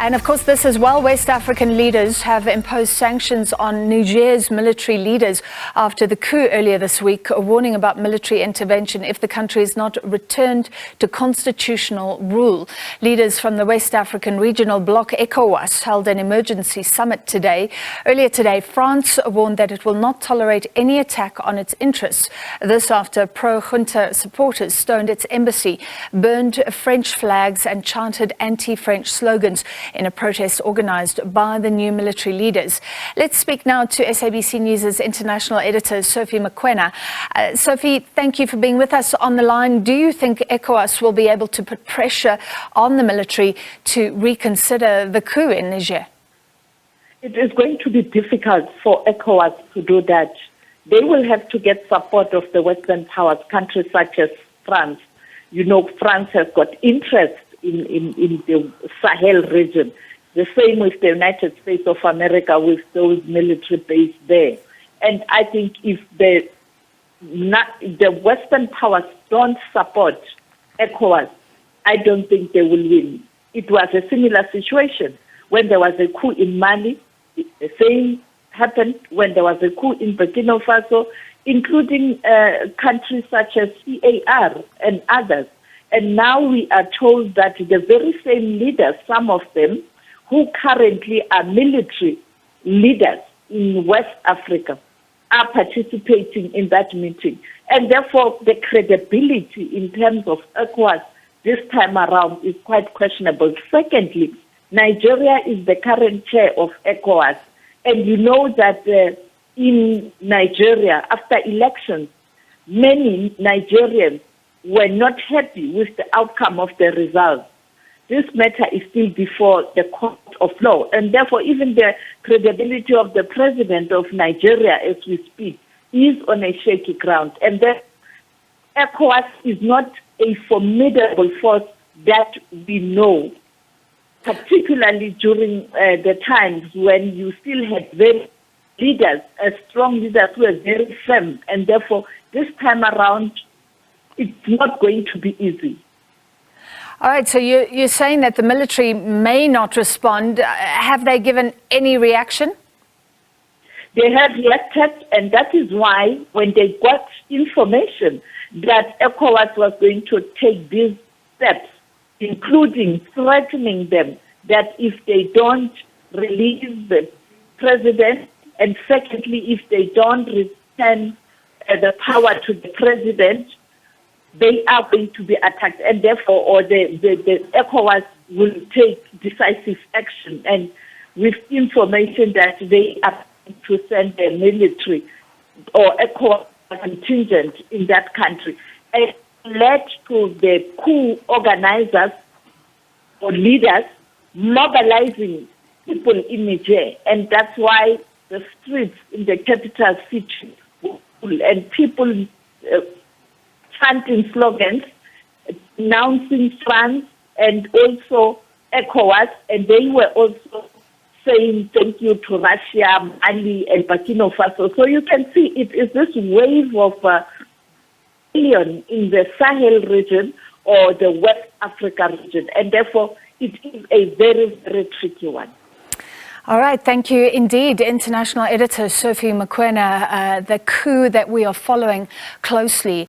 And of course, this as well, West African leaders have imposed sanctions on Niger's military leaders after the coup earlier this week, warning about military intervention if the country is not returned to constitutional rule. Leaders from the West African regional bloc ECOWAS held an emergency summit today. Earlier today, France warned that it will not tolerate any attack on its interests. This after pro-junta supporters stoned its embassy, burned French flags and chanted anti-French slogans in a protest organised by the new military leaders. Let's speak now to SABC News' international editor, Sophie Mokoena. Sophie, thank you for being with us on the line. Do you think ECOWAS will be able to put pressure on the military to reconsider the coup in Niger? It is going to be difficult for ECOWAS to do that. They will have to get support of the Western powers, countries such as France. You know, France has got interest in the Sahel region. The same with the United States of America with those military bases there. And I think if the Western powers don't support ECOWAS, I don't think they will win. It was a similar situation when there was a coup in Mali. The same happened when there was a coup in Burkina Faso, including countries such as CAR and others. And now we are told that the very same leaders, some of them, who currently are military leaders in West Africa, are participating in that meeting. And therefore, the credibility in terms of ECOWAS this time around is quite questionable. Secondly, Nigeria is the current chair of ECOWAS. And you know that in Nigeria, after elections, many Nigerians were not happy with the outcome of the results. This matter is still before the court of law, and therefore even the credibility of the president of Nigeria as we speak is on a shaky ground. And that ECOWAS is not a formidable force that we know, particularly during the times when you still had very leaders, strong leaders who were very firm, and therefore this time around it's not going to be easy. All right, so you're saying that the military may not respond. Have they given any reaction? They have reacted, and that is why when they got information that ECOWAS was going to take these steps, including threatening them that if they don't release the president, and secondly, if they don't return the power to the president, they are going to be attacked, and therefore, or the ECOWAS will take decisive action. And with information that they are going to send their military or ECOWAS contingent in that country, it led to the coup organizers or leaders mobilizing people in Niger, and that's why the streets in the capital city were full, and people chanting slogans, announcing France and also ECOWAS, and they were also saying thank you to Russia, Mali, and Burkina Faso. So you can see it is this wave of rebellion in the Sahel region or the West Africa region, and therefore it is a very, very tricky one. All right, thank you indeed, international editor Sophie Mokoena. The coup that we are following closely